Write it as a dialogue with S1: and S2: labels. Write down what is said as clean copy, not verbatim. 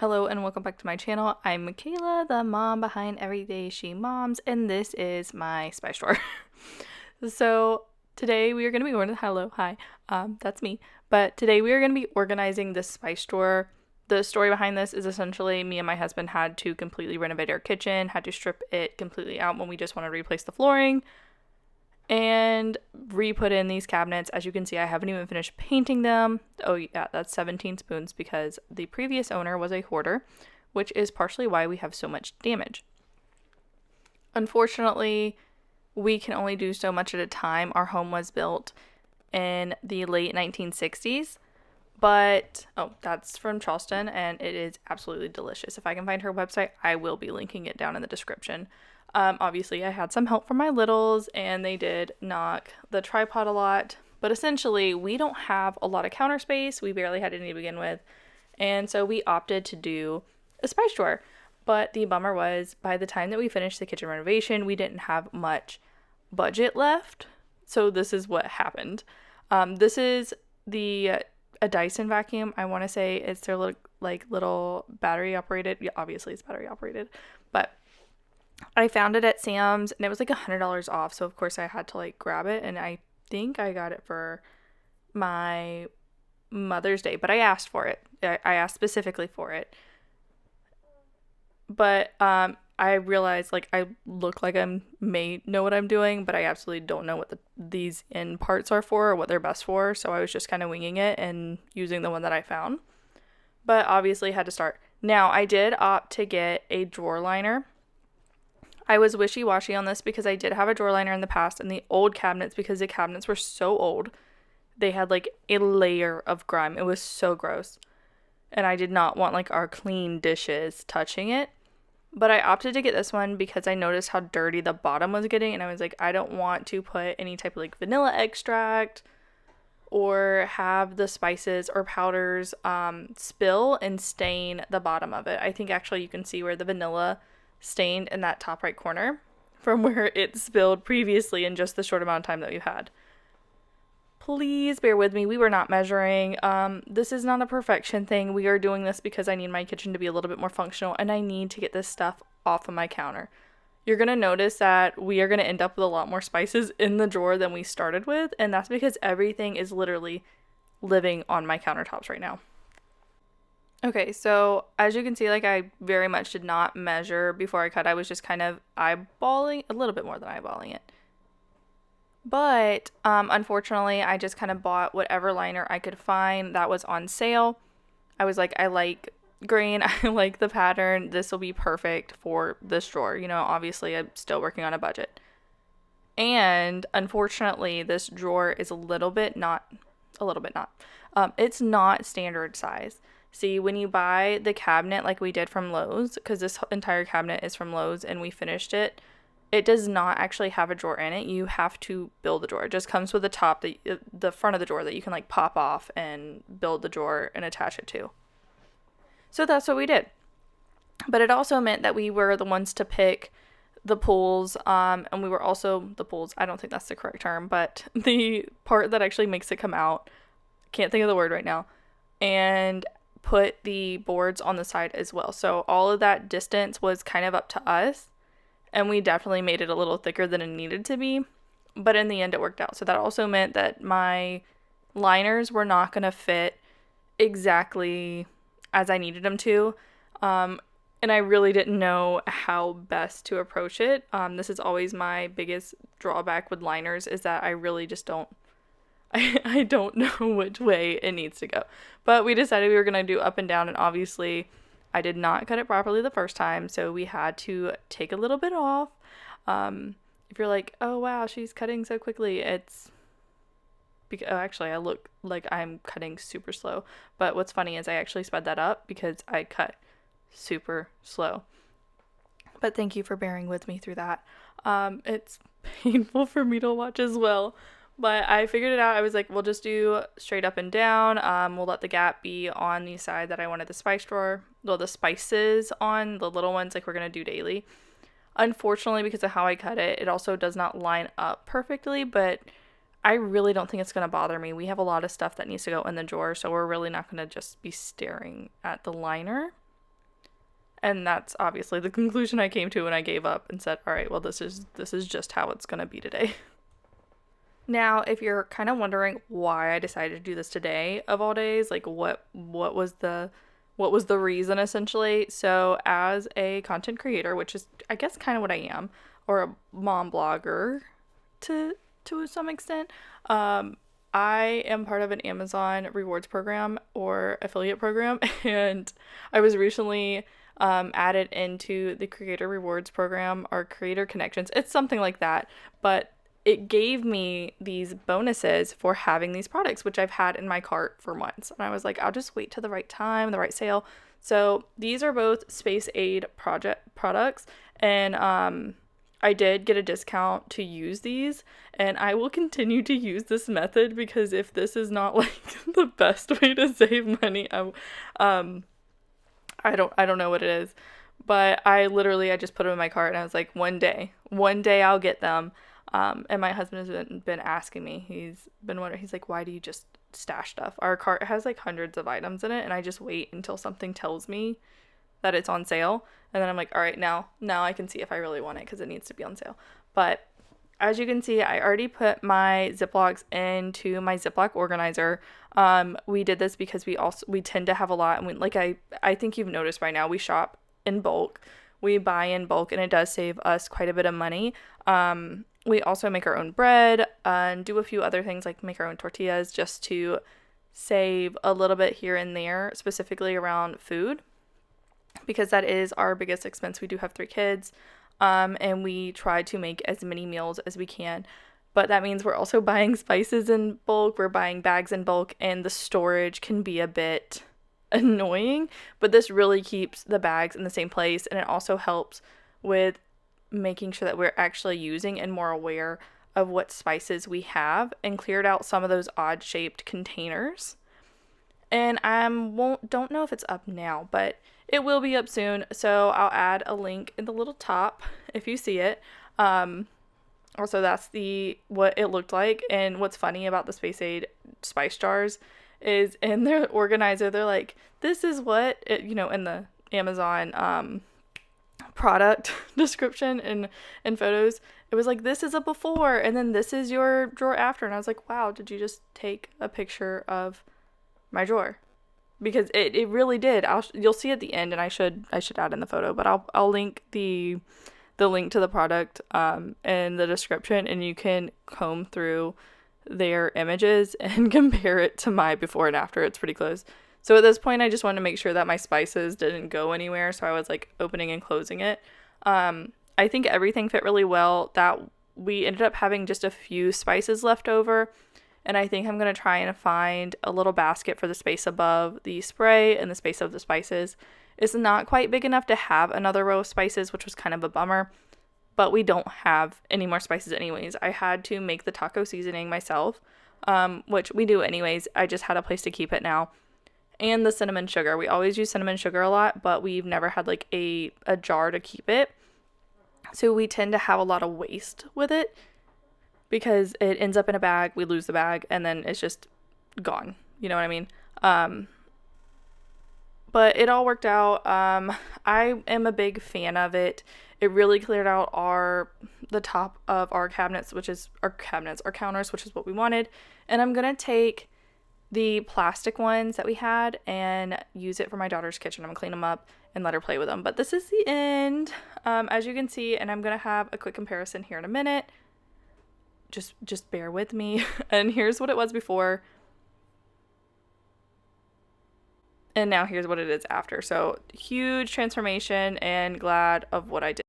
S1: Hello and welcome back to my channel. I'm Michaela, the mom behind Everyday She Moms, and this is my spice drawer. So today we are going to be that's me. But today we are going to be organizing this spice drawer. The story behind this is essentially me and my husband had to completely renovate our kitchen, had to strip it completely out when we just want to replace the flooring and re-put in these cabinets. As you can see, I haven't even finished painting them. Oh yeah, that's 17 spoons because the previous owner was a hoarder, which is partially why we have so much damage. Unfortunately, we can only do so much at a time. Our home was built in the late 1960s, but that's from Charleston and it is absolutely delicious. If I can find her website, I will be linking it down in the description. Obviously, I had some help from my littles, and they did knock the tripod a lot. But essentially, we don't have a lot of counter space. We barely had any to begin with. And so we opted to do a spice drawer. But the bummer was, by the time that we finished the kitchen renovation, we didn't have much budget left. So this is what happened. This is a Dyson vacuum. I want to say it's their little battery operated. Yeah, obviously it's battery operated. But I found it at Sam's and it was like $100 off. So of course I had to grab it, and I think I got it for my Mother's Day, but I asked for it. I asked specifically for it. But I realized I look like I may know what I'm doing, but I absolutely don't know what these end parts are for or what they're best for. So I was just kind of winging it and using the one that I found. But obviously had to start. Now I did opt to get a drawer liner. I was wishy-washy on this because I did have a drawer liner in the past, and the old cabinets, because the cabinets were so old, they had a layer of grime. It was so gross. And I did not want our clean dishes touching it. But I opted to get this one because I noticed how dirty the bottom was getting, and I was like, I don't want to put any type of vanilla extract or have the spices or powders spill and stain the bottom of it. I think actually you can see where the vanilla stained in that top right corner from where it spilled previously in just the short amount of time that we've had. Please bear with me. We were not measuring. This is not a perfection thing. We are doing this because I need my kitchen to be a little bit more functional, and I need to get this stuff off of my counter. You're going to notice that we are going to end up with a lot more spices in the drawer than we started with, and that's because everything is literally living on my countertops right now. Okay, so as you can see, I very much did not measure before I cut. I was just kind of eyeballing, a little bit more than eyeballing it. But unfortunately, I just kind of bought whatever liner I could find that was on sale. I was like, I like green, I like the pattern. This will be perfect for this drawer. Obviously, I'm still working on a budget. And unfortunately, this drawer is it's not standard size. See, when you buy the cabinet like we did from Lowe's, because this entire cabinet is from Lowe's and we finished it, it does not actually have a drawer in it. You have to build the drawer. It just comes with the top, the front of the drawer that you can pop off and build the drawer and attach it to. So that's what we did. But it also meant that we were the ones to pick the pulls, and we were also the pulls. I don't think that's the correct term, but the part that actually makes it come out. Can't think of the word right now. And put the boards on the side as well. So all of that distance was kind of up to us, and we definitely made it a little thicker than it needed to be, but in the end it worked out. So that also meant that my liners were not going to fit exactly as I needed them to, and I really didn't know how best to approach it. This is always my biggest drawback with liners, is that I really just don't I don't know which way it needs to go. But we decided we were going to do up and down, and obviously I did not cut it properly the first time, so we had to take a little bit off. If you're like, oh wow, she's cutting so quickly, it's because actually I look like I'm cutting super slow. But what's funny is I actually sped that up because I cut super slow. But thank you for bearing with me through that. It's painful for me to watch as well. But I figured it out. I was like, we'll just do straight up and down. We'll let the gap be on the side that I wanted the spice drawer. Well, the spices on, the little ones we're going to do daily. Unfortunately, because of how I cut it, it also does not line up perfectly, but I really don't think it's going to bother me. We have a lot of stuff that needs to go in the drawer, so we're really not going to just be staring at the liner. And that's obviously the conclusion I came to when I gave up and said, all right, well, this is just how it's going to be today. Now, if you're kind of wondering why I decided to do this today of all days, like what was the reason essentially? So, as a content creator, which is I guess kind of what I am, or a mom blogger to some extent, I am part of an Amazon rewards program or affiliate program, and I was recently added into the creator rewards program or creator connections. It's something like that, but it gave me these bonuses for having these products, which I've had in my cart for months. And I was like, I'll just wait till the right time, the right sale. So these are both Space Aid project products, and I did get a discount to use these, and I will continue to use this method because if this is not like the best way to save money, I don't know what it is. But I just put them in my cart and I was like, one day I'll get them. And my husband has been asking me, he's been wondering, he's like, why do you just stash stuff? Our cart has like hundreds of items in it, and I just wait until something tells me that it's on sale. And then I'm like, all right, now I can see if I really want it because it needs to be on sale. But as you can see, I already put my Ziplocs into my Ziploc organizer. We did this because we tend to have a lot, and I think you've noticed by now, we shop in bulk. We buy in bulk, and it does save us quite a bit of money. We also make our own bread and do a few other things like make our own tortillas just to save a little bit here and there, specifically around food, because that is our biggest expense. We do have 3 kids, and we try to make as many meals as we can. But that means we're also buying spices in bulk, we're buying bags in bulk, and the storage can be a bit annoying. But this really keeps the bags in the same place, and it also helps with making sure that we're actually using and more aware of what spices we have, and cleared out some of those odd shaped containers. And I don't know if it's up now, but it will be up soon. So I'll add a link in the little top if you see it. Also, that's what it looked like. And what's funny about the Space Aid spice jars is in their organizer, they're like, this is what it, in the Amazon product description and photos, it was like, this is a before and then this is your drawer after. And I was like, wow, did you just take a picture of my drawer? Because it really did. You'll see at the end, and I should add in the photo, but I'll link the link to the product in the description, and you can comb through their images and compare it to my before and after. It's pretty close. So at this point, I just wanted to make sure that my spices didn't go anywhere, so I was like opening and closing it. I think everything fit really well. That we ended up having just a few spices left over, and I think I'm going to try and find a little basket for the space above the spray and the space of the spices. It's not quite big enough to have another row of spices, which was kind of a bummer, but we don't have any more spices anyways. I had to make the taco seasoning myself, which we do anyways. I just had a place to keep it now. And the cinnamon sugar. We always use cinnamon sugar a lot, but we've never had like a jar to keep it. So we tend to have a lot of waste with it because it ends up in a bag, we lose the bag, and then it's just gone. You know what I mean? But it all worked out. I am a big fan of it. It really cleared out the top of our counters, which is what we wanted. And I'm going to take the plastic ones that we had and use it for my daughter's kitchen. I'm gonna clean them up and let her play with them. But this is the end, as you can see, and I'm gonna have a quick comparison here in a minute. Just bear with me. And here's what it was before, and now here's what it is after. So huge transformation, and glad of what I did.